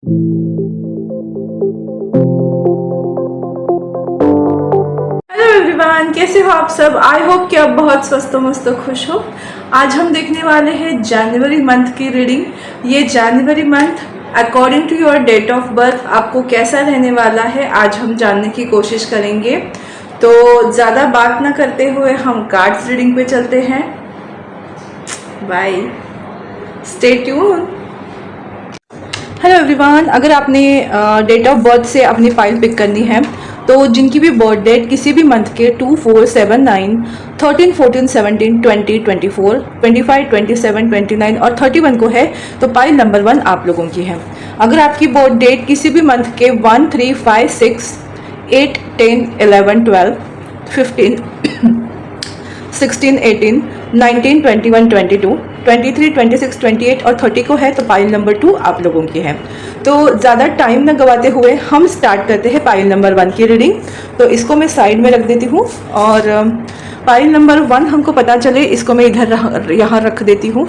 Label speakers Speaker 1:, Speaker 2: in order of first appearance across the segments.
Speaker 1: Hello everyone, कैसे हो आप सब। आई होप कि आप बहुत स्वस्थ मस्त खुश हो। आज हम देखने वाले हैं जनवरी मंथ की रीडिंग। ये जनवरी month according to your date of birth आपको कैसा रहने वाला है, आज हम जानने की कोशिश करेंगे। तो ज़्यादा बात ना करते हुए हम कार्ड्स रीडिंग पे चलते हैं। Bye, stay tune. Hello everyone, अगर आपने डेट ऑफ बर्थ से अपनी फाइल पिक करनी है तो जिनकी भी बर्थ डेट किसी भी मंथ के 2, 4, 7, 9, 13, 14, 17, 20, 24, 25, 27, 29 और 31 को है तो पाइल नंबर 1 आप लोगों की है। अगर आपकी बर्थ डेट किसी भी मंथ के 1, 3, 5, 6, 8, 10, 11, 12, 15, 16, 18, 19, 21, 22, 23, 26, 28 और 30 को है तो पाइल नंबर 2 आप लोगों की है। तो ज़्यादा टाइम न गवाते हुए हम स्टार्ट करते हैं पाइल नंबर 1 की रीडिंग। तो इसको मैं साइड में रख देती हूँ और पाइल नंबर 1 हमको पता चले इसको मैं इधर यहाँ रख देती हूँ।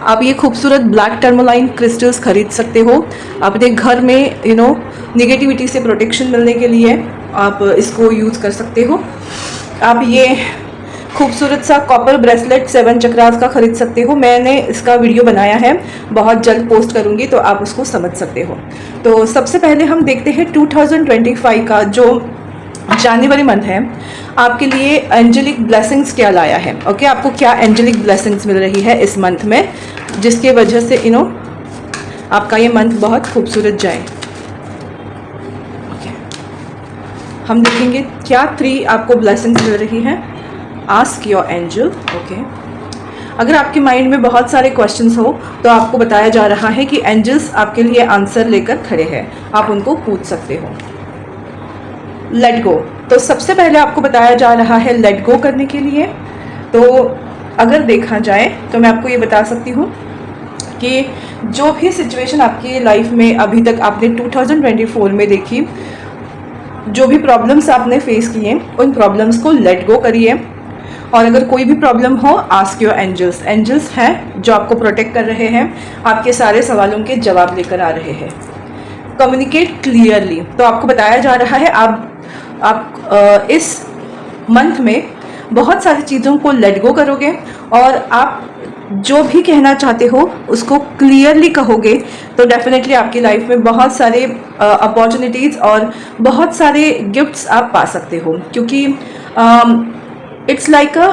Speaker 1: आप ये खूबसूरत ब्लैक टर्मोलाइन क्रिस्टल्स खरीद सकते हो अपने घर में। निगेटिविटी से प्रोटेक्शन मिलने के लिए आप इसको यूज़ कर सकते हो। आप ये खूबसूरत सा कॉपर ब्रेसलेट 7 चक्रास का खरीद सकते हो। मैंने इसका वीडियो बनाया है, बहुत जल्द पोस्ट करूंगी तो आप उसको समझ सकते हो। तो सबसे पहले हम देखते हैं 2025 का जो जनवरी मंथ है आपके लिए एंजेलिक ब्लेसिंग्स क्या लाया है। ओके, आपको क्या एंजेलिक ब्लेसिंग्स मिल रही है इस मंथ में, जिसके वजह से आपका ये मंथ बहुत खूबसूरत जाए। ओके, हम देखेंगे क्या 3 आपको ब्लेसिंग्स मिल रही हैं। Ask your angel. ओके, अगर आपके माइंड में बहुत सारे क्वेश्चंस हो तो आपको बताया जा रहा है कि एंजल्स आपके लिए आंसर लेकर खड़े हैं, आप उनको पूछ सकते हो। लेट गो, तो सबसे पहले आपको बताया जा रहा है लेट गो करने के लिए। तो अगर देखा जाए तो मैं आपको ये बता सकती हूँ कि जो भी सिचुएशन आपकी लाइफ में अभी तक आपने 2024 में देखी, जो भी प्रॉब्लम्स आपने फेस किए उन प्रॉब्लम्स को लेट गो करिए। और अगर कोई भी प्रॉब्लम हो, आस्क योर एंजल्स। एंजल्स हैं जो आपको प्रोटेक्ट कर रहे हैं, आपके सारे सवालों के जवाब लेकर आ रहे हैं। कम्युनिकेट क्लियरली, तो आपको बताया जा रहा है आप इस मंथ में बहुत सारी चीज़ों को लेट गो करोगे और आप जो भी कहना चाहते हो उसको क्लियरली कहोगे तो डेफिनेटली आपकी लाइफ में बहुत सारे अपॉर्चुनिटीज़ और बहुत सारे गिफ्ट्स आप पा सकते हो। क्योंकि it's like a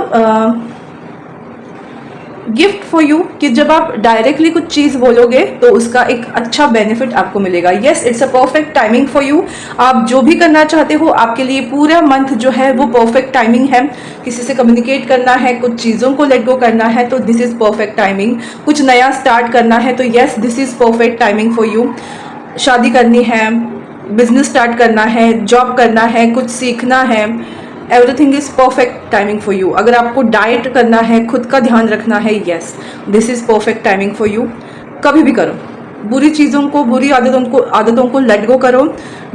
Speaker 1: gift for you कि जब आप डायरेक्टली कुछ चीज़ बोलोगे तो उसका एक अच्छा बेनिफिट आपको मिलेगा। Yes, it's a perfect timing for you. आप जो भी करना चाहते हो आपके लिए पूरा मंथ जो है वो परफेक्ट टाइमिंग है। किसी से कम्युनिकेट करना है, कुछ चीज़ों को लेट गो करना है तो दिस इज़ परफेक्ट टाइमिंग। कुछ नया स्टार्ट करना है तो yes, this is perfect timing for you. शादी करनी है, बिजनेस स्टार्ट करना है, जॉब करना है, कुछ सीखना है, everything is perfect timing for you. अगर आपको डाइट करना है, खुद का ध्यान रखना है, yes, this is perfect timing for you. कभी भी करो, बुरी चीज़ों को, बुरी आदतों को लेट गो करो।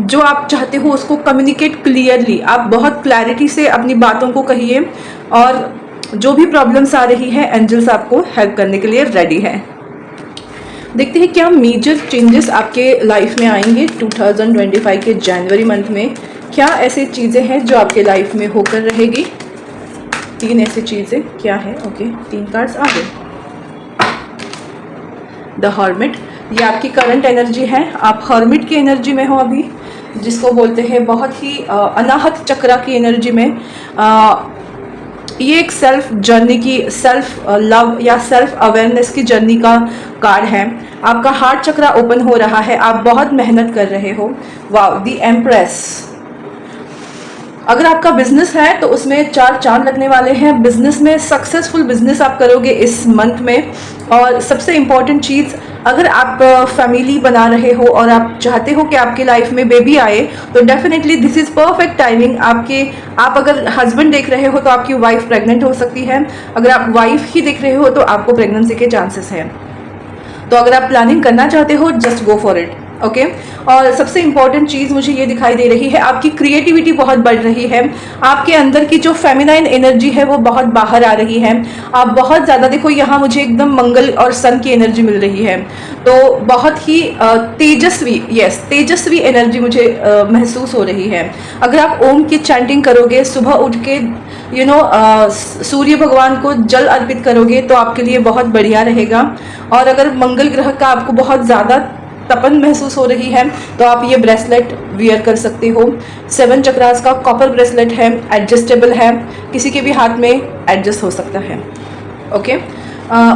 Speaker 1: जो आप चाहते हो उसको कम्युनिकेट क्लियरली, आप बहुत क्लैरिटी से अपनी बातों को कहिए और जो भी प्रॉब्लम्स आ रही है एंजल्स आपको हेल्प करने के लिए रेडी है। देखते हैं क्या मेजर चेंजेस आपके लाइफ में आएंगे 2025 के जनवरी मंथ में। क्या ऐसी चीज़ें हैं जो आपके लाइफ में होकर रहेगी। 3 ऐसी चीज़ें क्या है। ओके, 3 कार्ड्स आ गए। द हर्मिट, ये आपकी करंट एनर्जी है। आप हर्मिट की एनर्जी में हो अभी, जिसको बोलते हैं बहुत ही अनाहत चक्रा की एनर्जी में। ये एक सेल्फ जर्नी की, सेल्फ लव या सेल्फ अवेयरनेस की जर्नी का कार्ड है। आपका हार्ट चक्रा ओपन हो रहा है, आप बहुत मेहनत कर रहे हो। Wow, the empress. अगर आपका बिजनेस है तो उसमें 4 चांद लगने वाले हैं। बिजनेस में सक्सेसफुल बिजनेस आप करोगे इस मंथ में। और सबसे इम्पॉर्टेंट चीज़, अगर आप फैमिली बना रहे हो और आप चाहते हो कि आपकी लाइफ में बेबी आए तो definitely this is perfect timing. आप अगर हस्बैंड देख रहे हो तो आपकी वाइफ प्रेग्नेंट हो सकती है। अगर आप वाइफ ही देख रहे हो तो आपको प्रेगनेंसी के चांसेस हैं। तो अगर आप प्लानिंग करना चाहते हो, just go for it. Okay और सबसे इम्पॉर्टेंट चीज़ मुझे ये दिखाई दे रही है, आपकी क्रिएटिविटी बहुत बढ़ रही है, आपके अंदर की जो फेमिनाइन एनर्जी है वो बहुत बाहर आ रही है, आप बहुत ज़्यादा, देखो यहाँ मुझे एकदम मंगल और सन की एनर्जी मिल रही है, तो बहुत ही तेजस्वी, यस तेजस्वी एनर्जी मुझे महसूस हो रही है। अगर आप ओम की चैंटिंग करोगे, सुबह उठ के सूर्य भगवान को जल अर्पित करोगे तो आपके लिए बहुत बढ़िया रहेगा। और अगर मंगल ग्रह का आपको बहुत ज़्यादा तपन महसूस हो रही है तो आप ये ब्रेसलेट वियर कर सकते हो। 7 चक्रास का कॉपर ब्रेसलेट है, एडजस्टेबल है, किसी के भी हाथ में एडजस्ट हो सकता है। ओके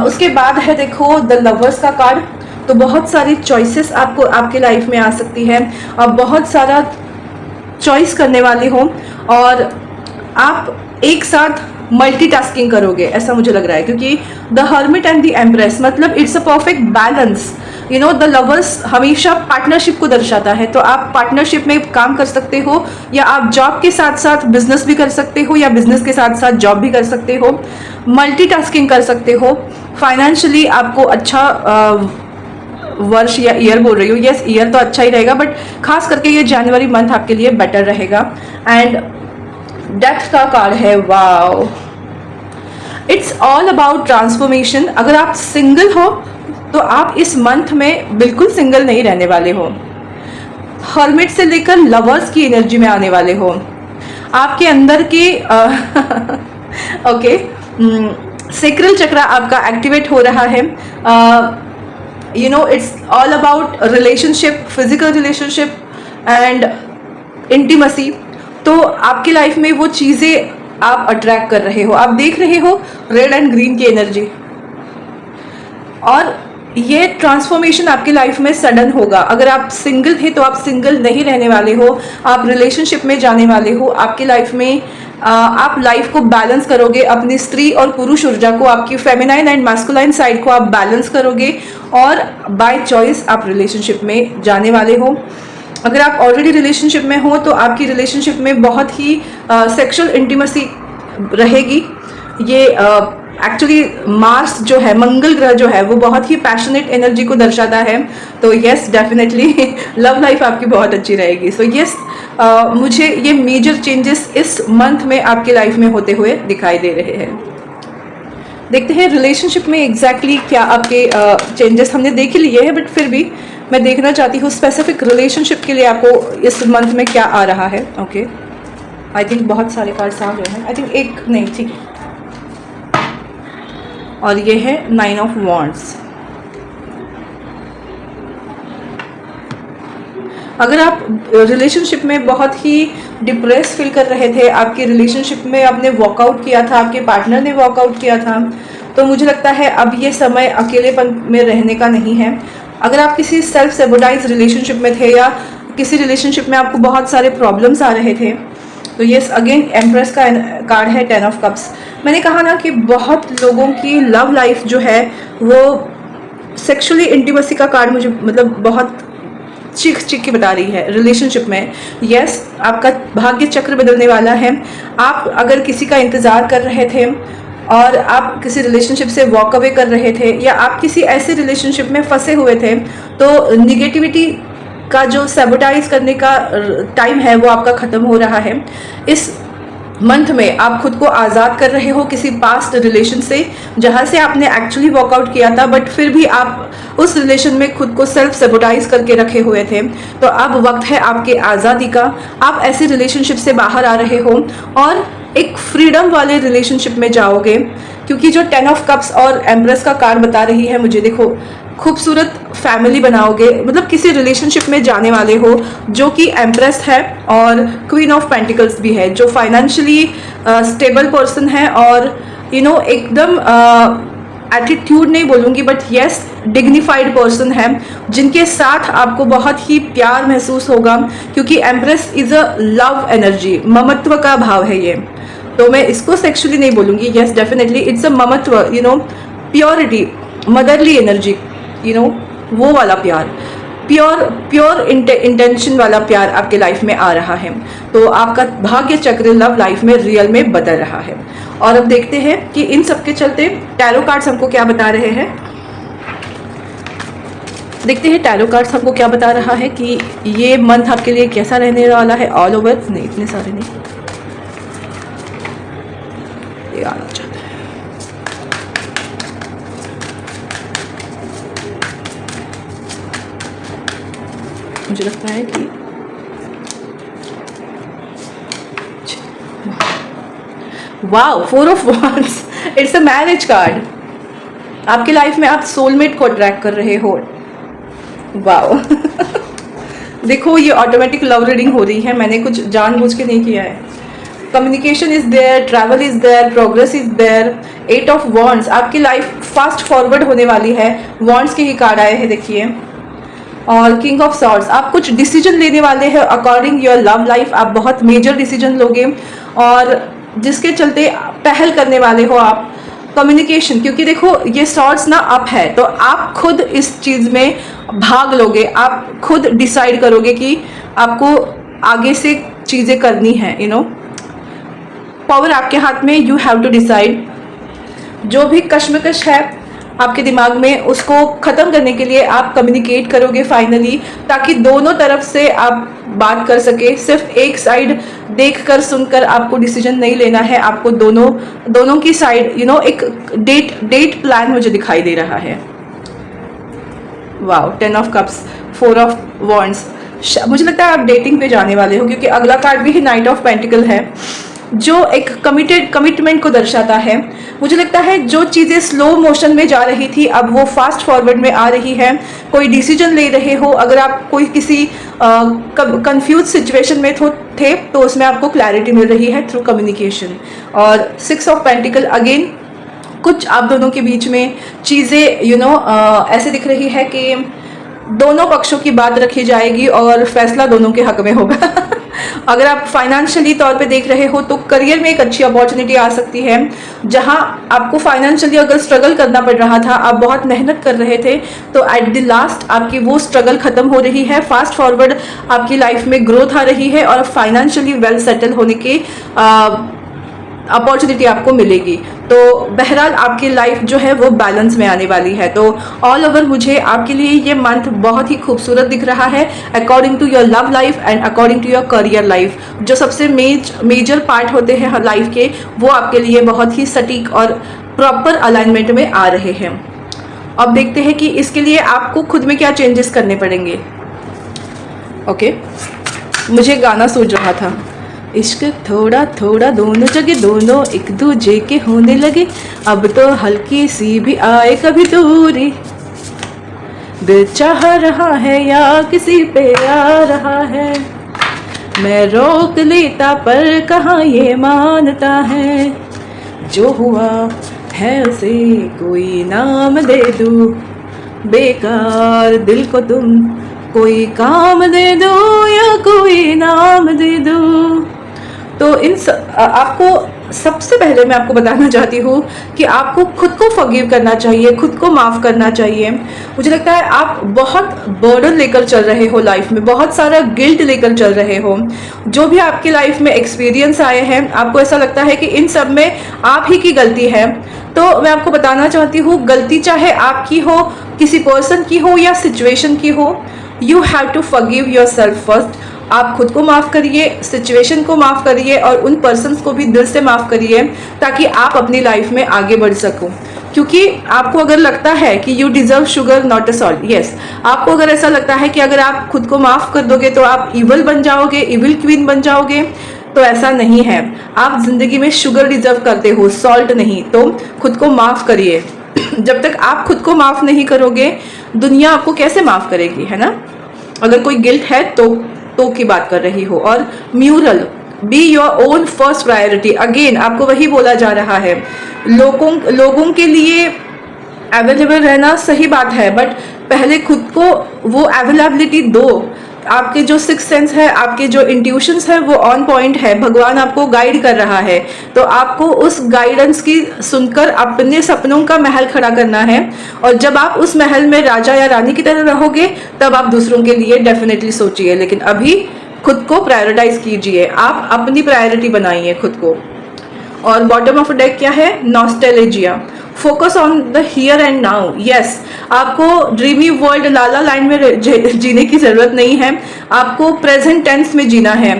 Speaker 1: उसके बाद है देखो द लवर्स का कार्ड। तो बहुत सारी चॉइसेस आपको आपके लाइफ में आ सकती है, आप बहुत सारा चॉइस करने वाले हो और आप एक साथ मल्टीटास्किंग करोगे ऐसा मुझे लग रहा है, क्योंकि the Hermit and the Empress मतलब it's a perfect balance. The Lovers हमेशा पार्टनरशिप को दर्शाता है, तो आप पार्टनरशिप में काम कर सकते हो या आप जॉब के साथ साथ बिजनेस भी कर सकते हो या बिजनेस के साथ साथ जॉब भी कर सकते हो, मल्टीटास्किंग कर सकते हो। फाइनेंशियली आपको अच्छा वर्ष या ईयर बोल रही हूँ, यस ईयर तो अच्छा ही रहेगा, बट खास करके ये जनवरी मंथ आपके लिए बेटर रहेगा। एंड डेथ का कार्ड है, wow it's all about transformation. अगर आप सिंगल हो तो आप इस मंथ में बिल्कुल सिंगल नहीं रहने वाले हो, हर्मिट से लेकर लवर्स की एनर्जी में आने वाले हो। आपके अंदर के ओके सेक्रल चक्र आपका एक्टिवेट हो रहा है। It's all about relationship, physical relationship and intimacy. तो आपकी लाइफ में वो चीज़ें आप अट्रैक्ट कर रहे हो, आप देख रहे हो रेड एंड ग्रीन की एनर्जी, और ये ट्रांसफॉर्मेशन आपकी लाइफ में सडन होगा। अगर आप सिंगल थे तो आप सिंगल नहीं रहने वाले हो, आप रिलेशनशिप में जाने वाले हो। आपकी लाइफ में आप लाइफ को बैलेंस करोगे, अपनी स्त्री और पुरुष ऊर्जा को, आपकी फेमिनाइन एंड मैस्कुलाइन साइड को आप बैलेंस करोगे और बाय चॉइस आप रिलेशनशिप में जाने वाले हो। अगर आप ऑलरेडी रिलेशनशिप में हो तो आपकी रिलेशनशिप में बहुत ही सेक्सुअल इंटीमेसी रहेगी। ये एक्चुअली मार्स जो है, मंगल ग्रह जो है, वो बहुत ही पैशनेट एनर्जी को दर्शाता है, तो यस डेफिनेटली लव लाइफ आपकी बहुत अच्छी रहेगी। सो यस मुझे ये मेजर चेंजेस इस मंथ में आपके लाइफ में होते हुए दिखाई दे रहे हैं। देखते हैं रिलेशनशिप में एग्जैक्टली क्या आपके चेंजेस हमने देख ही लिए हैं, बट फिर भी मैं देखना चाहती हूँ स्पेसिफिक रिलेशनशिप के लिए आपको इस मंथ में क्या आ रहा है। ओके आई थिंक बहुत सारे कार्ड्स आ गए हैं, आई थिंक एक नहीं, ठीक है। और ये है 9 ऑफ वॉन्ड्स। अगर आप रिलेशनशिप में बहुत ही डिप्रेस फील कर रहे थे, आपकी रिलेशनशिप में आपने वॉकआउट किया था, आपके पार्टनर ने वॉकआउट किया था, तो मुझे लगता है अब ये समय अकेलेपन में रहने का नहीं है। अगर आप किसी सेल्फ सेबोटाइज रिलेशनशिप में थे या किसी रिलेशनशिप में आपको बहुत सारे प्रॉब्लम्स आ रहे थे, तो ये अगेन एम्प्रेस का कार्ड है, 10 ऑफ कप्स। मैंने कहा ना कि बहुत लोगों की लव लाइफ जो है वो सेक्सुअली इंटीमेसी का कार्ड मुझे मतलब बहुत चीख के बता रही है रिलेशनशिप में। यस आपका भाग्य चक्र बदलने वाला है। आप अगर किसी का इंतज़ार कर रहे थे और आप किसी रिलेशनशिप से वॉक अवे कर रहे थे या आप किसी ऐसे रिलेशनशिप में फंसे हुए थे, तो निगेटिविटी का जो सैबोटाइज करने का टाइम है वो आपका ख़त्म हो रहा है। इस मंथ में आप खुद को आज़ाद कर रहे हो किसी पास्ट रिलेशन से जहाँ से आपने एक्चुअली वॉकआउट किया था, बट फिर भी आप उस रिलेशन में खुद को सेल्फ सैबोटाइज करके रखे हुए थे। तो अब वक्त है आपके आज़ादी का, आप ऐसे रिलेशनशिप से बाहर आ रहे हो और एक फ्रीडम वाले रिलेशनशिप में जाओगे, क्योंकि जो 10 ऑफ कप्स और एम्प्रेस का कार्ड बता रही है मुझे, देखो खूबसूरत फैमिली बनाओगे, मतलब किसी रिलेशनशिप में जाने वाले हो जो कि एम्प्रेस है और क्वीन ऑफ पेंटिकल्स भी है, जो फाइनेंशियली स्टेबल पर्सन है और एकदम एटीट्यूड नहीं बोलूँगी बट यस डिग्निफाइड पर्सन है, जिनके साथ आपको बहुत ही प्यार महसूस होगा, क्योंकि empress is a love energy, ममत्व का भाव है ये। तो मैं इसको सेक्सुअली नहीं बोलूँगी, यस डेफिनेटली इट्स अ ममत्व, प्योरिटी, मदरली एनर्जी, वो वाला प्यार, प्योर इंटेंशन वाला प्यार आपके लाइफ में आ रहा है। तो आपका भाग्य चक्र लव लाइफ में रियल में बदल रहा है। और अब देखते हैं कि इन सब के चलते टैरो कार्ड्स हमको क्या बता रहे हैं। देखते हैं टैरो कार्ड्स हमको क्या बता रहा है कि ये मंथ आपके लिए कैसा रहने वाला है। ऑल ओवर नहीं, इतने सारे नहीं, ये आना चाहता है। मुझे लगता है कि wow, 4 of wands, it's a marriage card. आपके लाइफ में आप सोलमेट को अट्रैक्ट कर रहे हो। वाओ देखो, ये ऑटोमेटिक लव रीडिंग हो रही है, मैंने कुछ जानबूझ के नहीं किया है। Communication is there, travel is there, progress is there. 8 of wands, आपकी लाइफ फास्ट फॉरवर्ड होने वाली है। wands के ही कार्ड आए हैं, देखिए। और किंग ऑफ सॉर्ड्स, आप कुछ डिसीजन लेने वाले हैं अकॉर्डिंग योर लव लाइफ। आप बहुत मेजर डिसीजन लोगे और जिसके चलते पहल करने वाले हो आप। कम्युनिकेशन, क्योंकि देखो ये सॉर्ड्स ना अप है, तो आप खुद इस चीज़ में भाग लोगे, आप खुद डिसाइड करोगे कि आपको आगे से चीज़ें करनी है। यू नो, पावर आपके हाथ में, यू हैव टू डिसाइड। जो भी कश्मकश है आपके दिमाग में, उसको ख़त्म करने के लिए आप कम्युनिकेट करोगे फाइनली, ताकि दोनों तरफ से आप बात कर सके। सिर्फ एक साइड देखकर सुनकर आपको डिसीजन नहीं लेना है, आपको दोनों की साइड, यू नो, एक डेट प्लान मुझे दिखाई दे रहा है। Wow, 10 of cups, 4 of wands. मुझे लगता है आप डेटिंग पे जाने वाले हो, क्योंकि अगला कार्ड भी नाइट ऑफ पेंटिकल है, जो एक कमिटमेंट को दर्शाता है। मुझे लगता है जो चीज़ें स्लो मोशन में जा रही थी, अब वो फास्ट फॉरवर्ड में आ रही है। कोई डिसीजन ले रहे हो, अगर आप कोई किसी कंफ्यूज सिचुएशन में थे, तो उसमें आपको क्लैरिटी मिल रही है थ्रू कम्युनिकेशन। और 6 ऑफ पेंटिकल, अगेन कुछ आप दोनों के बीच में चीज़ें, यू नो, ऐसे दिख रही है कि दोनों पक्षों की बात रखी जाएगी और फैसला दोनों के हक में होगा अगर आप फाइनेंशियली तौर पे देख रहे हो, तो करियर में एक अच्छी अपॉर्चुनिटी आ सकती है। जहां आपको फाइनेंशियली अगर स्ट्रगल करना पड़ रहा था, आप बहुत मेहनत कर रहे थे, तो एट द लास्ट आपकी वो स्ट्रगल खत्म हो रही है। फास्ट फॉरवर्ड आपकी लाइफ में ग्रोथ आ रही है और फाइनेंशियली वेल सेटल होने की अपॉर्चुनिटी आपको मिलेगी। तो बहरहाल आपकी लाइफ जो है वो बैलेंस में आने वाली है। तो ऑल ओवर मुझे आपके लिए ये मंथ बहुत ही खूबसूरत दिख रहा है, according to your love life and according to your career life. जो सबसे मेजर पार्ट होते हैं लाइफ के, वो आपके लिए बहुत ही सटीक और प्रॉपर अलाइनमेंट में आ रहे हैं। अब देखते हैं कि इसके लिए आपको खुद में क्या चेंजेस करने पड़ेंगे। ओके, मुझे गाना सूझ रहा था, इश्क थोड़ा थोड़ा दोनों जगह, दोनों एक दूजे के होने लगे, अब तो हल्की सी भी आए कभी दूरी, दिल चाह रहा है या किसी पे आ रहा है, मैं रोक लेता पर कहाँ ये मानता है, जो हुआ है उसे कोई नाम दे दूं, बेकार दिल को तुम कोई काम दे दो या कोई नाम दे दो। तो आपको सबसे पहले मैं आपको बताना चाहती हूँ कि आपको खुद को फॉरगिव करना चाहिए, खुद को माफ़ करना चाहिए। मुझे लगता है आप बहुत बर्डन लेकर चल रहे हो लाइफ में, बहुत सारा गिल्ट लेकर चल रहे हो। जो भी आपकी लाइफ में एक्सपीरियंस आए हैं, आपको ऐसा लगता है कि इन सब में आप ही की गलती है। तो मैं आपको बताना चाहती हूँ, गलती चाहे आपकी हो, किसी पर्सन की हो या सिचुएशन की हो, you have to forgive yourself first. आप खुद को माफ़ करिए, सिचुएशन को माफ़ करिए और उन पर्सन्स को भी दिल से माफ़ करिए, ताकि आप अपनी लाइफ में आगे बढ़ सको। क्योंकि आपको अगर लगता है कि you deserve sugar not a salt, yes, आपको अगर ऐसा लगता है कि अगर आप खुद को माफ़ कर दोगे तो आप इविल बन जाओगे, इविल क्वीन बन जाओगे, तो ऐसा नहीं है। आप जिंदगी में शुगर डिजर्व करते हो, सॉल्ट नहीं। तो खुद को माफ़ करिए। जब तक आप खुद को माफ़ नहीं करोगे, दुनिया आपको कैसे माफ़ करेगी, है ना। अगर कोई गिल्ट है तो की बात कर रही हो। और mural, be your own first priority. Again आपको वही बोला जा रहा है, लोगों के लिए अवेलेबल रहना सही बात है, बट पहले खुद को वो अवेलेबिलिटी दो। आपके जो सिक्स सेंस है, आपके जो इंट्यूशंस है, वो ऑन पॉइंट है। भगवान आपको गाइड कर रहा है, तो आपको उस गाइडेंस की सुनकर अपने सपनों का महल खड़ा करना है। और जब आप उस महल में राजा या रानी की तरह रहोगे, तब आप दूसरों के लिए डेफिनेटली सोचिए, लेकिन अभी खुद को प्रायोरिटाइज कीजिए। आप अपनी प्रायोरिटी बनाइए खुद को। और बॉटम ऑफ डेक क्या है, nostalgia, focus on the here and now. Yes, आपको ड्रीमी वर्ल्ड लाला लैंड में जीने की जरूरत नहीं है, आपको प्रेजेंट टेंस में जीना है।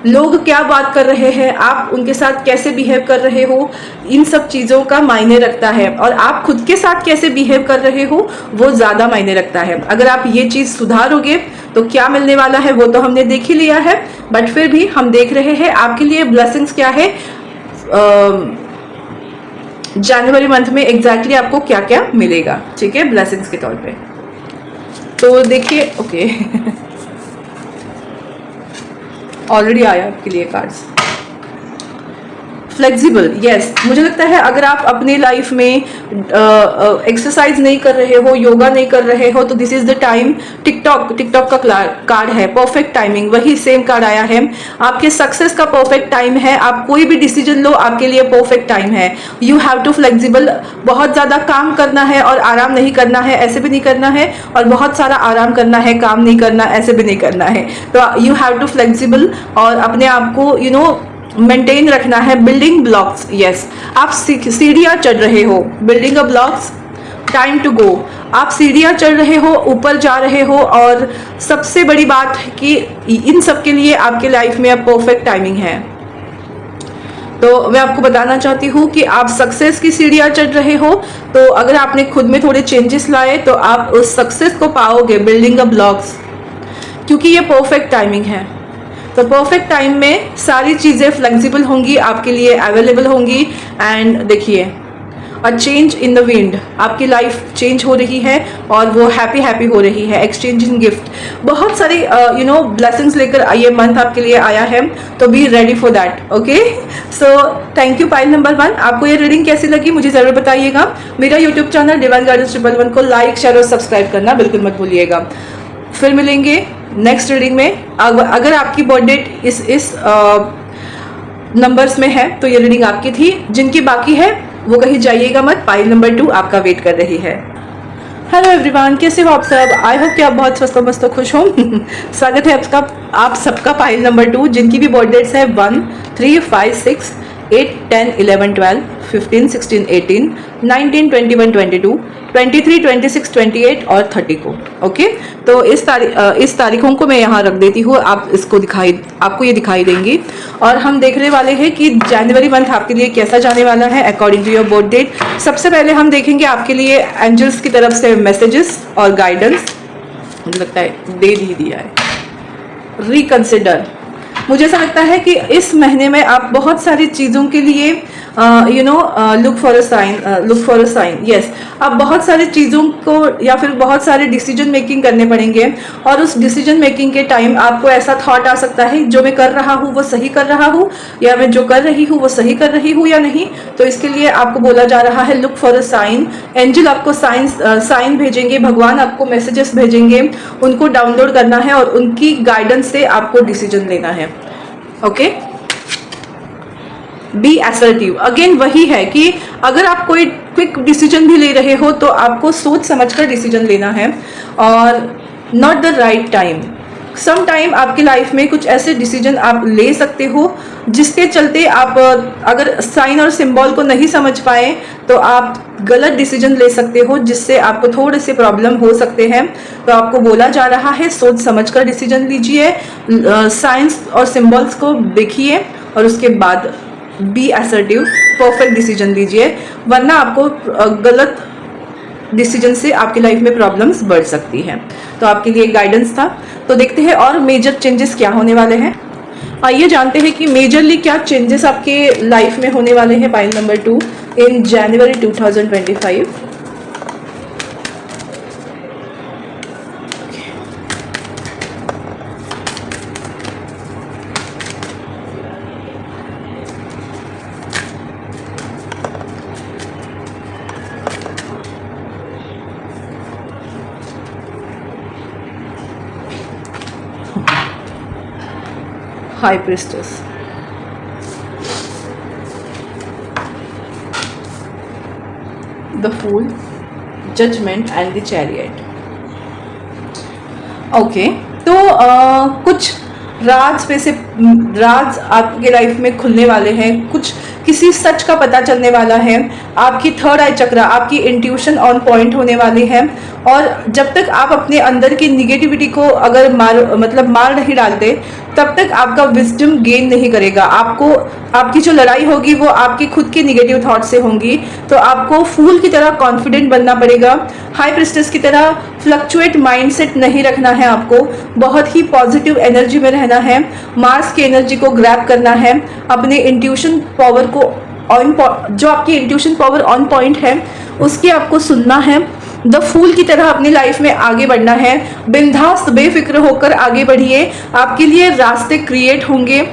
Speaker 1: लोग क्या बात कर रहे हैं, आप उनके साथ कैसे बिहेव कर रहे हो, इन सब चीज़ों का मायने रखता है। और आप खुद के साथ कैसे बिहेव कर रहे हो वो ज़्यादा मायने रखता है। अगर आप ये चीज़ सुधारोगे तो क्या मिलने वाला है वो तो हमने देख ही लिया है, बट फिर भी हम देख रहे हैं आपके लिए ब्लेसिंग्स क्या है जनवरी मंथ में एग्जैक्टली आपको क्या क्या मिलेगा, ठीक है, ब्लेसिंग्स के तौर पे। तो देखिए, ओके ऑलरेडी आया आपके लिए कार्ड्स। फ्लेक्सिबल, यस, मुझे लगता है अगर आप अपने लाइफ में एक्सरसाइज नहीं कर रहे हो, योगा नहीं कर रहे हो, तो this is the time. TikTok का कार्ड है परफेक्ट टाइमिंग, वही सेम कार्ड आया है। आपके सक्सेस का परफेक्ट टाइम है, आप कोई भी डिसीजन लो आपके लिए परफेक्ट टाइम है। यू हैव टू फ्लेक्सिबल, बहुत ज़्यादा काम करना है और आराम नहीं करना है, ऐसे भी नहीं करना है, और बहुत सारा आराम करना है, काम नहीं करना, ऐसे भी नहीं करना है। तो यू हैव टू फ्लेक्सिबल और अपने आप को मेंटेन रखना है। बिल्डिंग ब्लॉक्स, यस, आप सीढ़ियाँ चढ़ रहे हो, building a blocks, time to go. आप सीढ़ियाँ चढ़ रहे हो, ऊपर जा रहे हो, और सबसे बड़ी बात है कि इन सब के लिए आपके लाइफ में अब परफेक्ट टाइमिंग है। तो मैं आपको बताना चाहती हूँ कि आप सक्सेस की सीढ़ियाँ चढ़ रहे हो, तो अगर आपने खुद में थोड़े चेंजेस लाए तो आप उस सक्सेस को पाओगे, बिल्डिंग अ ब्लॉक्स, क्योंकि ये परफेक्ट टाइमिंग है। तो परफेक्ट टाइम में सारी चीज़ें फ्लेक्सिबल होंगी, आपके लिए अवेलेबल होंगी। एंड देखिए, a change in the wind, आपकी लाइफ चेंज हो रही है और वो हैप्पी हो रही है। एक्सचेंजिंग गिफ्ट, बहुत सारी ब्लेसिंग्स लेकर ये मंथ आपके लिए आया है, तो be ready for that. Okay, so thank you pile number 1। आपको ये रीडिंग कैसी लगी मुझे ज़रूर बताइएगा। मेरा यूट्यूब चैनल डिवाइन गाइडेंस 111 को लाइक, शेयर और सब्सक्राइब करना बिल्कुल मत भूलिएगा। फिर मिलेंगे नेक्स्ट रीडिंग में। अगर आपकी बर्थ डेट इस नंबर्स में है तो ये रीडिंग आपकी थी। जिनकी बाकी है वो कहीं जाइएगा मत, पाइल नंबर 2 आपका वेट कर रही है। हेलो एवरीवन, कैसे हो आप सब? आई होप कि आप बहुत स्वस्थ मस्त खुश हो। स्वागत है आप सबका पाइल नंबर 2, जिनकी भी बर्थ डेट्स है 1, 3, 5, 6, 8, 10, 11, 12, 15, 16, 18, 19, 21, 22, 23, 26, 28 और 30 को। ओके, तो इस तारीखों को मैं यहाँ रख देती हूँ, आपको ये दिखाई देंगी। और हम देखने वाले हैं कि जनवरी मंथ आपके लिए कैसा जाने वाला है according to your birth date. सबसे पहले हम देखेंगे आपके लिए एंजल्स की तरफ से मैसेजेस और गाइडेंस। मुझे लगता है दे ही दिया है। रिकंसिडर, मुझे ऐसा लगता है कि इस महीने में आप बहुत सारी चीज़ों के लिए look for a sign. Yes, आप बहुत सारी चीज़ों को या फिर बहुत सारे डिसीजन मेकिंग करने पड़ेंगे, और उस डिसीजन मेकिंग के टाइम आपको ऐसा थॉट आ सकता है जो मैं कर रहा हूँ वो सही कर रहा हूँ, या मैं जो कर रही हूँ वो सही कर रही हूँ या नहीं। तो इसके लिए आपको बोला जा रहा है look for a sign. Angel आपको साइन भेजेंगे, भगवान आपको मैसेजेस भेजेंगे, उनको डाउनलोड करना है और उनकी गाइडेंस से आपको डिसीजन लेना है। ओके, बी असर्टिव, अगेन वही है कि अगर आप कोई क्विक डिसीजन भी ले रहे हो तो आपको सोच समझकर डिसीजन लेना है, और not the right time. Some time आपकी लाइफ में कुछ ऐसे डिसीजन आप ले सकते हो जिसके चलते आप अगर साइन और सिंबल को नहीं समझ पाए तो आप गलत डिसीजन ले सकते हो, जिससे आपको थोड़े से प्रॉब्लम हो सकते हैं। तो आपको बोला जा रहा है सोच समझकर डिसीजन लीजिए, साइंस और सिंबल्स को देखिए और उसके बाद बी असर्टिव, परफेक्ट डिसीजन लीजिए, वरना आपको गलत डिसीजन से आपकी लाइफ में प्रॉब्लम्स बढ़ सकती हैं। तो आपके लिए गाइडेंस था। तो देखते हैं और मेजर चेंजेस क्या होने वाले हैं। आइए जानते हैं कि मेजरली क्या चेंजेस आपके लाइफ में होने वाले हैं pile number 2 in January 2025। High Priestess, the Fool, Judgment and the Chariot. Okay, तो कुछ राज आपके लाइफ में खुलने वाले हैं, कुछ किसी सच का पता चलने वाला है, आपकी थर्ड आई चक्र, आपकी इंट्यूशन ऑन पॉइंट होने वाली है। और जब तक आप अपने अंदर की निगेटिविटी को अगर मार नहीं डालते, तब तक आपका विजडम गेन नहीं करेगा। आपको आपकी जो लड़ाई होगी वो आपकी खुद की निगेटिव थॉट से होंगी। तो आपको फूल की तरह कॉन्फिडेंट बनना पड़ेगा, हाई प्रिस्टेस की तरह फ्लक्चुएट माइंडसेट नहीं रखना है, आपको बहुत ही पॉजिटिव एनर्जी में रहना है, मार्स की एनर्जी को ग्रैब करना है, अपने इंट्यूशन पावर को जो आपकी इंट्यूशन पावर ऑन पॉइंट है उसकी आपको सुनना है, द फूल की तरह अपनी लाइफ में आगे बढ़ना है, बिंदास बेफिक्र होकर आगे बढ़िए, आपके लिए रास्ते क्रिएट होंगे।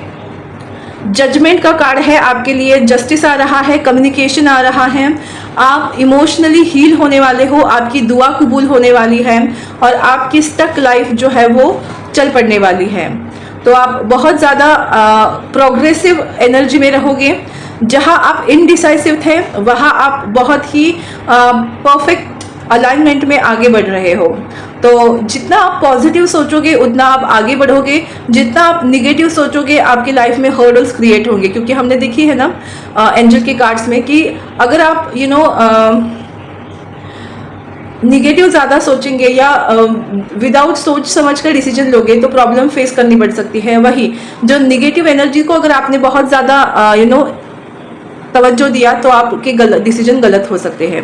Speaker 1: जजमेंट का कार्ड है आपके लिए, जस्टिस आ रहा है, कम्युनिकेशन आ रहा है, आप इमोशनली हील होने वाले हो, आपकी दुआ कबूल होने वाली है और आपकी स्टक लाइफ जो है वो चल पड़ने वाली है। तो आप बहुत ज़्यादा प्रोग्रेसिव एनर्जी में रहोगे। जहाँ आप इनडिसाइसिव थे वहाँ आप बहुत ही परफेक्ट अलाइनमेंट में आगे बढ़ रहे हो। तो जितना आप पॉजिटिव सोचोगे उतना आप आगे बढ़ोगे, जितना आप निगेटिव सोचोगे आपकी लाइफ में हर्डल्स क्रिएट होंगे। क्योंकि हमने देखी है ना एंजल के कार्ड्स में कि अगर आप निगेटिव ज़्यादा सोचेंगे या विदाउट सोच समझ कर डिसीजन लोगे तो प्रॉब्लम फेस करनी पड़ सकती है। वही जो निगेटिव एनर्जी को अगर आपने बहुत ज़्यादा तवज्जो दिया तो आपके डिसीजन गलत हो सकते हैं।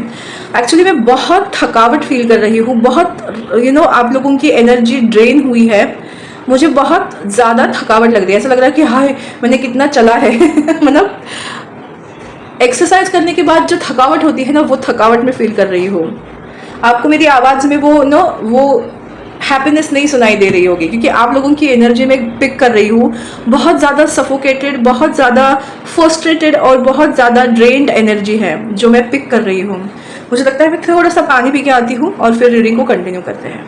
Speaker 1: एक्चुअली मैं बहुत थकावट फील कर रही हूँ, बहुत आप लोगों की एनर्जी ड्रेन हुई है, मुझे बहुत ज़्यादा थकावट लग रही है। ऐसा लग रहा है कि हाय मैंने कितना चला है मतलब एक्सरसाइज करने के बाद जो थकावट होती है ना वो थकावट में फील कर रही हूँ। आपको मेरी आवाज़ में वो हैप्पीनेस नहीं सुनाई दे रही होगी क्योंकि आप लोगों की एनर्जी में पिक कर रही हूँ। बहुत ज़्यादा सफोकेटेड, बहुत ज़्यादा फ्रस्ट्रेटेड और बहुत ज़्यादा ड्रेन्ड एनर्जी है जो मैं पिक कर रही हूँ। मुझे लगता है मैं थोड़ा सा पानी पी के आती हूँ और फिर रीडिंग को कंटिन्यू करते हैं।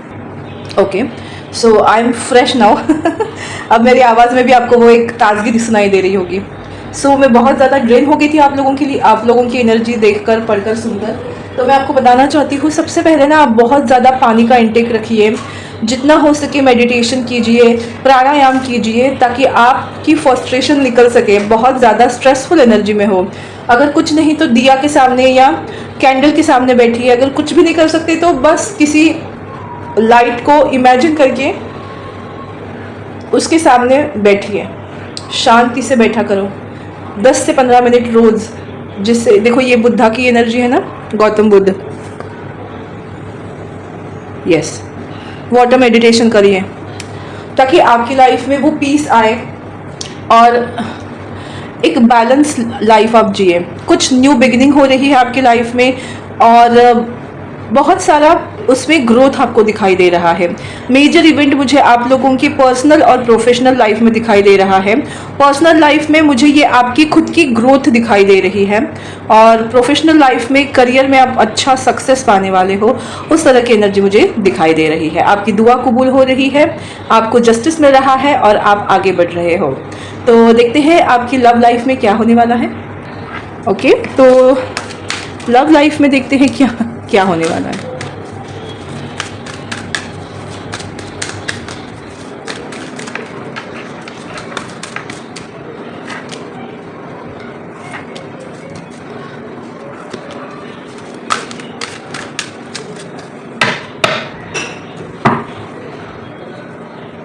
Speaker 1: Okay, so I am fresh now अब मेरी आवाज़ में भी आपको वो एक ताजगी सुनाई दे रही होगी। सो मैं बहुत ज़्यादा ड्रेन हो गई थी आप लोगों की एनर्जी देखकर, पढ़कर, सुनकर। तो मैं आपको बताना चाहती हूँ सबसे पहले ना आप बहुत ज़्यादा पानी का इंटेक रखिए, जितना हो सके मेडिटेशन कीजिए, प्राणायाम कीजिए ताकि आपकी फ्रस्ट्रेशन निकल सके। बहुत ज़्यादा स्ट्रेसफुल एनर्जी में हो, अगर कुछ नहीं तो दिया के सामने या कैंडल के सामने बैठिए। अगर कुछ भी नहीं कर सकते तो बस किसी लाइट को इमेजिन करके उसके सामने बैठिए, शांति से बैठा करो 10 से 15 मिनट रोज़। जिससे देखो ये बुद्धा की एनर्जी है ना, Gautam Buddha, yes, water meditation करिए ताकि आपकी लाइफ में वो पीस आए और एक बैलेंस लाइफ आप जिए। कुछ न्यू बिगिनिंग हो रही है आपकी लाइफ में और बहुत सारा उसमें ग्रोथ आपको दिखाई दे रहा है। मेजर इवेंट मुझे आप लोगों की पर्सनल और प्रोफेशनल लाइफ में दिखाई दे रहा है। पर्सनल लाइफ में मुझे ये आपकी खुद की ग्रोथ दिखाई दे रही है और प्रोफेशनल लाइफ में करियर में आप अच्छा सक्सेस पाने वाले हो, उस तरह की एनर्जी मुझे दिखाई दे रही है। आपकी दुआ कबूल हो रही है, आपको जस्टिस मिल रहा है और आप आगे बढ़ रहे हो। तो देखते हैं आपकी लव लाइफ में क्या होने वाला है। ओके, तो लव लाइफ में देखते हैं क्या होने वाला है।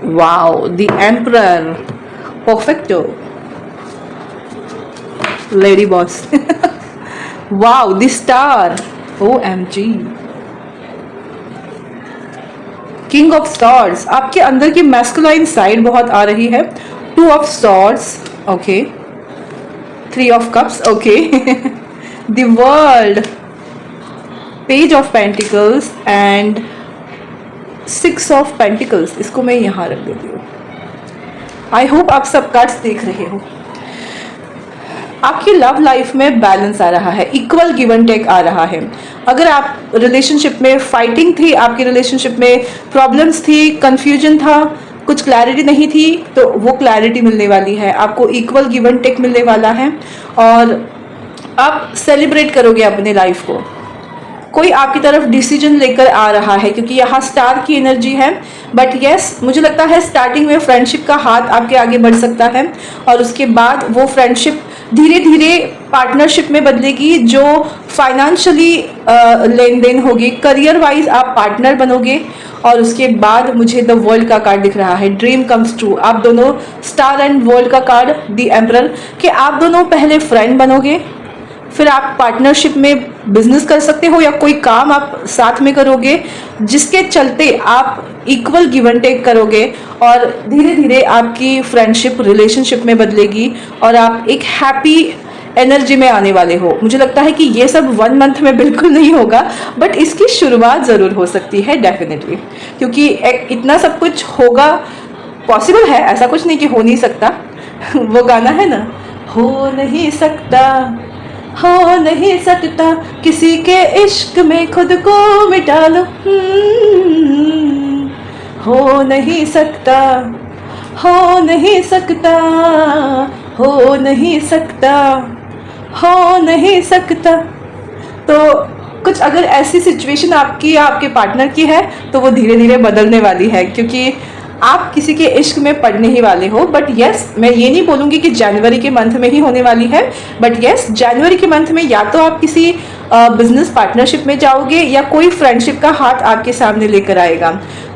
Speaker 1: Wow, the Emperor, perfecto, Lady Boss. Wow, the Star, OMG, King of Swords, आपके अंदर की मैस्कुलाइन साइड बहुत आ रही है। 2 of Swords, okay, 3 of Cups, okay, the World, Page of Pentacles and 6 of Pentacles। इसको मैं यहाँ रख देती हूँ। आई होप आप सब कार्ड्स देख रहे हो। आपकी लव लाइफ में बैलेंस आ रहा है, इक्वल गिव एंड टेक आ रहा है। अगर आप रिलेशनशिप में फाइटिंग थी, आपकी रिलेशनशिप में प्रॉब्लम्स थी, कंफ्यूजन था, कुछ क्लैरिटी नहीं थी, तो वो क्लैरिटी मिलने वाली है। आपको इक्वल गिव एंड टेक मिलने वाला है और आप सेलिब्रेट करोगे अपने लाइफ को। कोई आपकी तरफ डिसीजन लेकर आ रहा है क्योंकि यहाँ स्टार की एनर्जी है। बट यस, मुझे लगता है स्टार्टिंग में फ्रेंडशिप का हाथ आपके आगे बढ़ सकता है और उसके बाद वो फ्रेंडशिप धीरे धीरे पार्टनरशिप में बदलेगी जो फाइनेंशियली लेन देन होगी। करियर वाइज आप पार्टनर बनोगे। और उसके बाद मुझे द वर्ल्ड का कार्ड दिख रहा है, ड्रीम कम्स ट्रू। आप दोनों स्टार एंड वर्ल्ड का कार्ड, द एम्परर, कि आप दोनों पहले फ्रेंड बनोगे, फिर आप पार्टनरशिप में बिजनेस कर सकते हो या कोई काम आप साथ में करोगे जिसके चलते आप इक्वल गिव एंड टेक करोगे और धीरे धीरे आपकी फ्रेंडशिप रिलेशनशिप में बदलेगी और आप एक हैप्पी एनर्जी में आने वाले हो। मुझे लगता है कि ये सब 1 मंथ में बिल्कुल नहीं होगा, बट इसकी शुरुआत ज़रूर हो सकती है डेफिनेटली, क्योंकि इतना सब कुछ होगा पॉसिबल है, ऐसा कुछ नहीं कि हो नहीं सकता। वो गाना है ना, हो नहीं सकता, हो नहीं सकता किसी के इश्क में खुद को मिटा लो, हो नहीं सकता, हो नहीं सकता, हो नहीं सकता, हो नहीं सकता। तो कुछ अगर ऐसी सिचुएशन आपकी या आपके पार्टनर की है तो वो धीरे धीरे बदलने वाली है, क्योंकि आप किसी के इश्क में पड़ने ही वाले हो। बट यस, मैं ये नहीं बोलूँगी कि जनवरी के मंथ में ही होने वाली है, बट यस, जनवरी के मंथ में या तो आप किसी बिजनेस पार्टनरशिप में जाओगे या कोई फ्रेंडशिप का हाथ आपके सामने लेकर आएगा।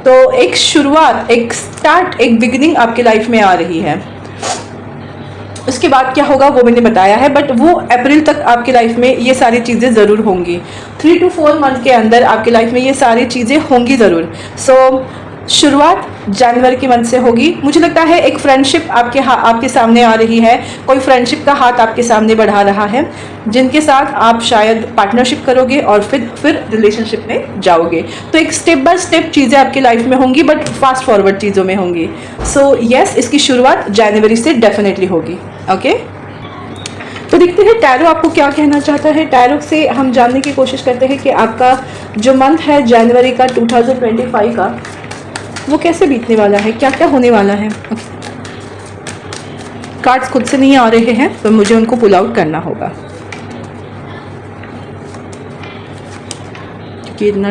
Speaker 1: तो एक शुरुआत, एक स्टार्ट, एक बिगिनिंग आपकी लाइफ में आ रही है। उसके बाद क्या होगा वो मैंने बताया है, बट वो अप्रैल तक आपकी लाइफ में ये सारी चीज़ें ज़रूर होंगी। 3 to 4 मंथ के अंदर आपकी लाइफ में ये सारी चीज़ें होंगी ज़रूर। सो शुरुआत जनवरी के मंथ से होगी। मुझे लगता है एक फ्रेंडशिप आपके सामने आ रही है, कोई फ्रेंडशिप का हाथ आपके सामने बढ़ा रहा है, जिनके साथ आप शायद पार्टनरशिप करोगे और फिर रिलेशनशिप में जाओगे। तो एक स्टेप बाय स्टेप चीज़ें आपकी लाइफ में होंगी, बट फास्ट फॉरवर्ड चीज़ों में होंगी। सो यस, इसकी शुरुआत जनवरी से डेफिनेटली होगी। ओके, तो देखते हैं टैरो आपको क्या कहना चाहता है। टैरो से हम जानने की कोशिश करते हैं कि आपका जो मंथ है जनवरी का 2025 का, वो कैसे बीतने वाला है, क्या क्या होने वाला है। कार्ड्स खुद से नहीं आ रहे हैं तो मुझे उनको पुल आउट करना होगा, क्योंकि इतना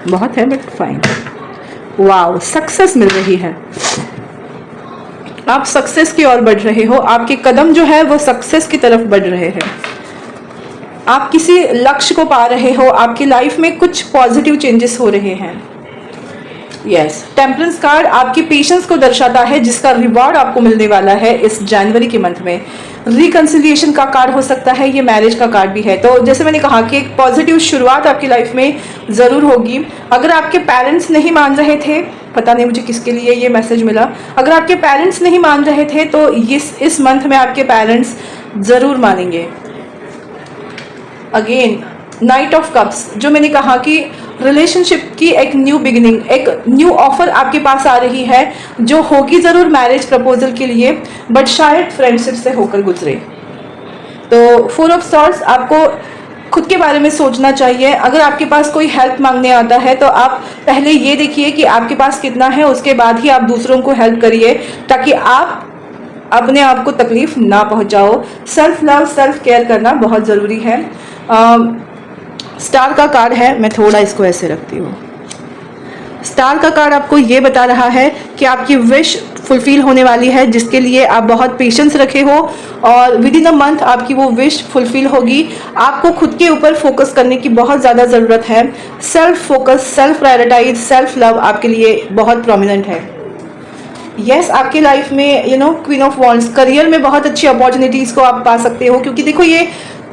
Speaker 1: बहुत है, बट फाइन। वाओ, सक्सेस मिल रही है, आप सक्सेस की ओर बढ़ रहे हो। आपके कदम जो है वो सक्सेस की तरफ बढ़ रहे हैं। आप किसी लक्ष्य को पा रहे हो, आपकी लाइफ में कुछ पॉजिटिव चेंजेस हो रहे हैं। यस, टेम्परेंस कार्ड आपकी पेशेंस को दर्शाता है, जिसका रिवॉर्ड आपको मिलने वाला है इस जनवरी के मंथ में। रिकंसिलिएशन का कार्ड हो सकता है, ये मैरिज का कार्ड भी है। तो जैसे मैंने कहा कि एक पॉजिटिव शुरुआत आपकी लाइफ में ज़रूर होगी। अगर आपके पेरेंट्स नहीं मान रहे थे, पता नहीं मुझे किसके लिए ये मैसेज मिला, अगर आपके पेरेंट्स नहीं मान रहे थे तो इस मंथ में आपके पेरेंट्स ज़रूर मानेंगे। अगेन नाइट ऑफ कप्स, जो मैंने कहा कि रिलेशनशिप की एक न्यू बिगिनिंग, एक न्यू ऑफर आपके पास आ रही है, जो होगी ज़रूर मैरिज प्रपोजल के लिए, बट शायद फ्रेंडशिप से होकर गुजरे। तो 4 ऑफ सॉर्ड्स, आपको खुद के बारे में सोचना चाहिए। अगर आपके पास कोई हेल्प मांगने आता है तो आप पहले ये देखिए कि आपके पास कितना है, उसके बाद ही आप दूसरों को हेल्प करिए, ताकि आप अपने आप को तकलीफ ना पहुंचाओ। सेल्फ लव, सेल्फ केयर करना बहुत ज़रूरी है। स्टार का कार्ड है, मैं थोड़ा इसको ऐसे रखती हूँ। स्टार का कार्ड आपको ये बता रहा है कि आपकी विश फुलफिल होने वाली है, जिसके लिए आप बहुत पेशेंस रखे हो, और विद इन अ मंथ आपकी वो विश फुलफिल होगी। आपको खुद के ऊपर फोकस करने की बहुत ज़्यादा ज़रूरत है। Self focus, self prioritize, self love आपके लिए बहुत प्रोमिनेंट है। यस, आपके लाइफ में क्वीन ऑफ वॉन्ड्स, करियर में बहुत अच्छी अपॉर्चुनिटीज़ को आप पा सकते हो, क्योंकि देखो ये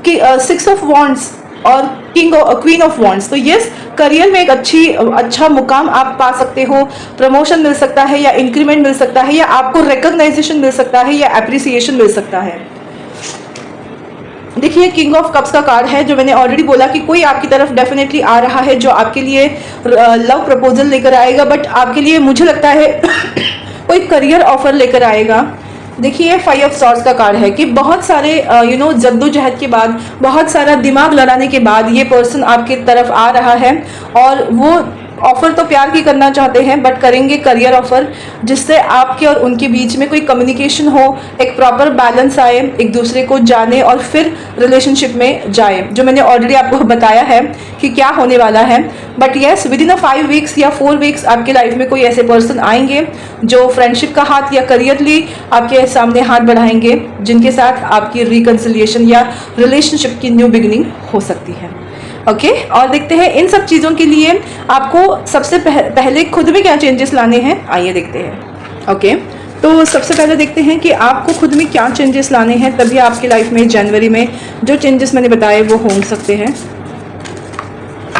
Speaker 1: कि 6 ऑफ वॉन्ड्स और क्वीन ऑफ वॉन्ड्स, तो यस, करियर में एक अच्छा मुकाम आप पा सकते हो। प्रमोशन मिल सकता है, या इंक्रीमेंट मिल सकता है, या आपको रिकॉग्नाइजेशन मिल सकता है, या अप्रिसिएशन मिल सकता है। देखिए, किंग ऑफ कप्स का कार्ड है, जो मैंने ऑलरेडी बोला कि कोई आपकी तरफ डेफिनेटली आ रहा है जो आपके लिए लव प्रपोजल लेकर आएगा, बट आपके लिए मुझे लगता है कोई करियर ऑफर लेकर आएगा। देखिए, 5 ऑफ सॉर्ड्स का कार्ड है कि बहुत सारे जद्दोजहद के बाद, बहुत सारा दिमाग लड़ाने के बाद ये पर्सन आपकी तरफ आ रहा है, और वो ऑफर तो प्यार की करना चाहते हैं, बट करेंगे करियर ऑफर, जिससे आपके और उनके बीच में कोई कम्युनिकेशन हो, एक प्रॉपर बैलेंस आए, एक दूसरे को जाने और फिर रिलेशनशिप में जाए। जो मैंने ऑलरेडी आपको बताया है कि क्या होने वाला है। But yes, with in 5 weeks या 4 वीक्स आपके लाइफ में कोई ऐसे पर्सन आएंगे जो फ्रेंडशिप का हाथ या करियरली आपके सामने हाथ बढ़ाएंगे, जिनके साथ आपकी रिकन्सिलिएशन या रिलेशनशिप की न्यू बिगिनिंग हो सकती है। ओके और देखते हैं इन सब चीज़ों के लिए आपको सबसे पहले खुद में क्या चेंजेस लाने हैं, आइए देखते हैं। ओके तो सबसे पहले देखते हैं कि आपको खुद में क्या चेंजेस लाने हैं, तभी आपकी लाइफ में जनवरी में जो चेंजेस मैंने बताए वो हो सकते हैं।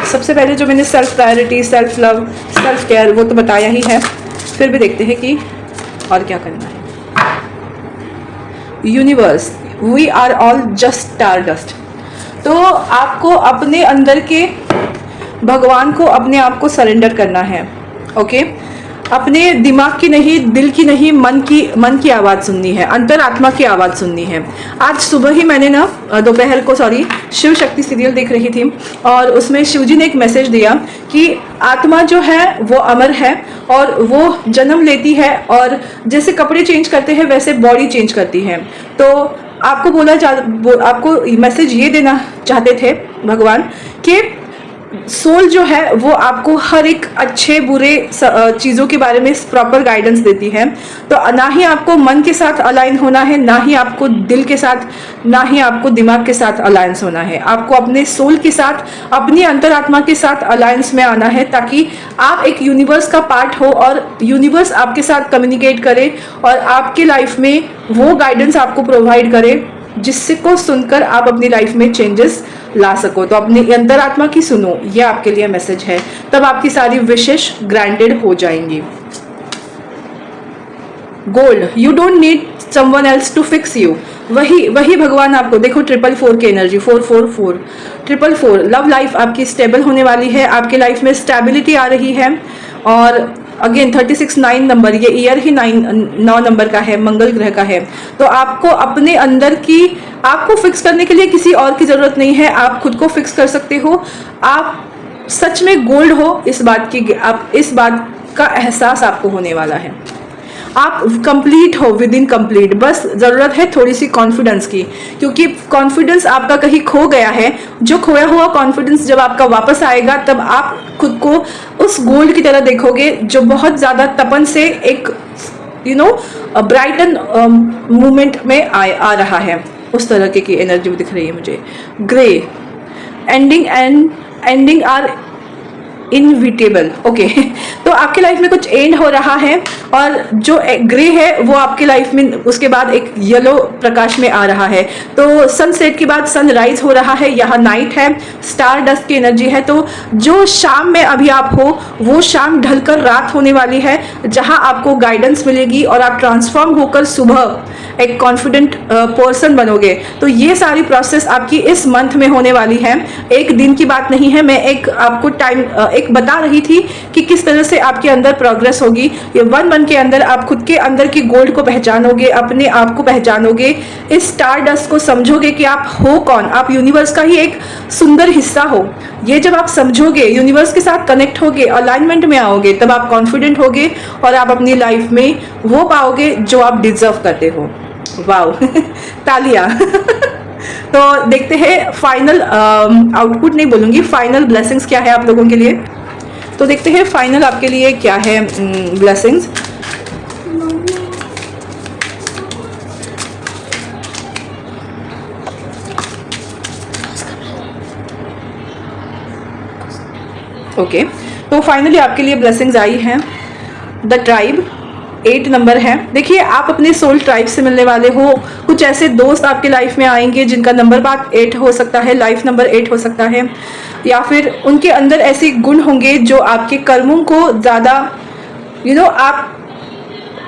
Speaker 1: सबसे पहले जो मैंने self priority, self love, self care वो तो बताया ही है, फिर भी देखते हैं कि और क्या करना है। Universe, we are all just star dust. तो आपको अपने अंदर के भगवान को अपने आप को सरेंडर करना है। ओके अपने दिमाग की नहीं, दिल की नहीं, मन की आवाज़ सुननी है, अंतरात्मा की आवाज़ सुननी है। आज सुबह ही मैंने ना दोपहर को शिव शक्ति सीरियल देख रही थी और उसमें शिव जी ने एक मैसेज दिया कि आत्मा जो है वो अमर है और वो जन्म लेती है और जैसे कपड़े चेंज करते हैं वैसे बॉडी चेंज करती है। तो आपको मैसेज ये देना चाहते थे भगवान कि सोल जो है वो आपको हर एक अच्छे बुरे चीज़ों के बारे में प्रॉपर गाइडेंस देती है। तो ना ही आपको मन के साथ अलाइन होना है, ना ही आपको दिल के साथ, ना ही आपको दिमाग के साथ अलायंस होना है। आपको अपने सोल के साथ, अपनी अंतरात्मा के साथ अलायंस में आना है, ताकि आप एक यूनिवर्स का पार्ट हो और यूनिवर्स आपके साथ कम्युनिकेट करे और आपके लाइफ में वो गाइडेंस आपको प्रोवाइड करे जिससे को सुनकर आप अपनी लाइफ में चेंजेस ला सको। तो अपनी अंतरात्मा की सुनो, ये आपके लिए मैसेज है, तब आपकी सारी विशेष ग्रांटेड हो जाएंगी। Gold, you don't need someone else to fix you. वही भगवान आपको, देखो 444 की एनर्जी, 444 444 लव लाइफ आपकी स्टेबल होने वाली है, आपके लाइफ में स्टेबिलिटी आ रही है। और अगेन 36 9 नंबर, ये ईयर ही 9 नंबर का है, मंगल ग्रह का है। तो आपको अपने अंदर की, आपको फिक्स करने के लिए किसी और की जरूरत नहीं है, आप खुद को फिक्स कर सकते हो। आप सच में गोल्ड हो, इस बात का एहसास आपको होने वाला है। आप कंप्लीट हो, विद इन कंप्लीट। बस ज़रूरत है थोड़ी सी कॉन्फिडेंस की, क्योंकि कॉन्फिडेंस आपका कहीं खो गया है। जो खोया हुआ कॉन्फिडेंस जब आपका वापस आएगा तब आप खुद को उस गोल्ड की तरह देखोगे जो बहुत ज़्यादा तपन से एक ब्राइटन मूवमेंट में आ रहा है। उस तरह की एनर्जी दिख रही है मुझे। Grey, ending are inevitable. Okay तो आपके लाइफ में कुछ एंड हो रहा है और जो ग्रे है वो आपके लाइफ में उसके बाद एक येलो प्रकाश में आ रहा है। तो सनसेट के बाद सनराइज हो रहा है, यहाँ नाइट है, स्टार डस्ट की एनर्जी है। तो जो शाम में अभी आप हो वो शाम ढलकर रात होने वाली है, जहाँ आपको गाइडेंस मिलेगी और आप ट्रांसफॉर्म होकर सुबह एक कॉन्फिडेंट पर्सन बनोगे। तो ये सारी प्रोसेस आपकी इस मंथ में होने वाली है, एक दिन की बात नहीं है। मैं आपको टाइम एक बता रही थी कि किस तरह से आपके अंदर प्रोग्रेस होगी। ये 1 मंथ के अंदर आप खुद के अंदर की गोल्ड को पहचानोगे, अपने आप को पहचानोगे, इस स्टार डस्ट को समझोगे कि आप हो कौन। आप यूनिवर्स का ही एक सुंदर हिस्सा हो। ये जब आप समझोगे, यूनिवर्स के साथ कनेक्ट होगे, अलाइनमेंट में आओगे, तब आप कॉन्फिडेंट होगे और आप अपनी लाइफ में वो पाओगे जो आप डिजर्व करते हो। वाओ तालियां तो देखते हैं फाइनल आउटपुट नहीं बोलूँगी, फाइनल ब्लेसिंग्स क्या है आप लोगों के लिए। तो देखते हैं फाइनल आपके लिए क्या है ब्लेसिंग्स। ओके तो फाइनली आपके लिए ब्लेसिंग्स आई हैं। द ट्राइब 8 नंबर है। देखिए आप अपने सोल ट्राइब से मिलने वाले हो। कुछ ऐसे दोस्त आपके लाइफ में आएंगे जिनका नंबर बाद 8 हो सकता है, लाइफ नंबर 8 हो सकता है, या फिर उनके अंदर ऐसे गुण होंगे जो आपके कर्मों को ज़्यादा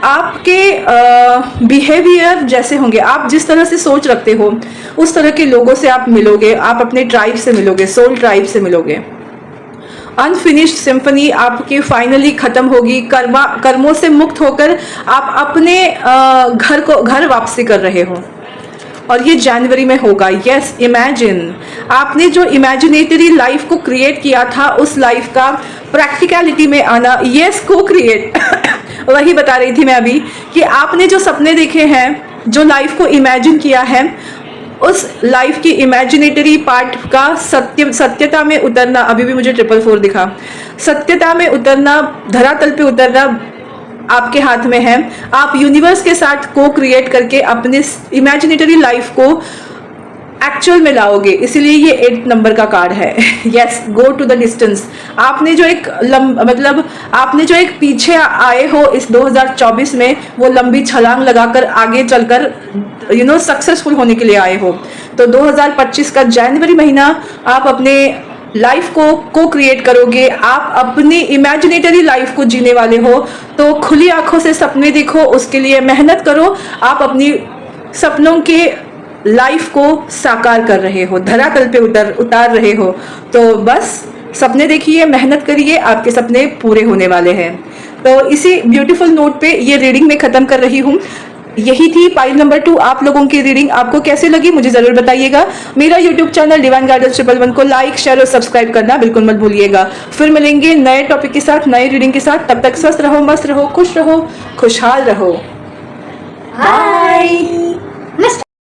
Speaker 1: आपके बिहेवियर जैसे होंगे। आप जिस तरह से सोच रखते हो उस तरह के लोगों से आप मिलोगे, आप अपने ट्राइब से मिलोगे, सोल ट्राइब से मिलोगे। अनफिनिश्ड सिम्फनी आपकी फाइनली खत्म होगी। कर्मों से मुक्त होकर आप अपने घर वापसी कर रहे हो और ये जनवरी में होगा। यस, इमेजिन आपने जो इमेजिनेटरी लाइफ को क्रिएट किया था उस लाइफ का प्रैक्टिकलिटी में आना। यस, को क्रिएट वही बता रही थी मैं अभी कि आपने जो सपने देखे हैं, जो लाइफ को इमेजिन किया है, उस लाइफ की इमेजिनेटरी पार्ट का सत्यता में उतरना, अभी भी मुझे 444 दिखा, सत्यता में उतरना, धरातल पे उतरना आपके हाथ में है। आप यूनिवर्स के साथ को क्रिएट करके अपने इमेजिनेटरी लाइफ को एक्चुअल में लाओगे, इसीलिए ये 8 नंबर का कार्ड है। Yes, go to the distance. आपने जो एक आपने जो एक पीछे आए हो इस 2024 में, वो लंबी छलांग लगाकर आगे चलकर सक्सेसफुल होने के लिए आए हो। तो 2025 का जनवरी महीना आप अपने लाइफ को क्रिएट करोगे, आप अपनी इमेजिनेटरी लाइफ को जीने वाले हो। तो खुली आंखों से सपने देखो, उसके लिए मेहनत करो। आप अपनी सपनों के लाइफ को साकार कर रहे हो, धरातल पे उतार रहे हो। तो बस सपने देखिए, मेहनत करिए, आपके सपने पूरे होने वाले हैं। तो इसी ब्यूटीफुल नोट पे ये रीडिंग मैं खत्म कर रही हूँ। यही थी पाइल नंबर 2 आप लोगों की रीडिंग। आपको कैसे लगी मुझे जरूर बताइएगा। मेरा यूट्यूब चैनल डिवाइन गाइडेंस 111 को लाइक, शेयर और सब्सक्राइब करना बिल्कुल मत भूलिएगा। फिर मिलेंगे नए टॉपिक के साथ, नए रीडिंग के साथ। तब तक स्वस्थ रहो, मस्त रहो, खुश रहो, खुशहाल रहो।
Speaker 2: बाय।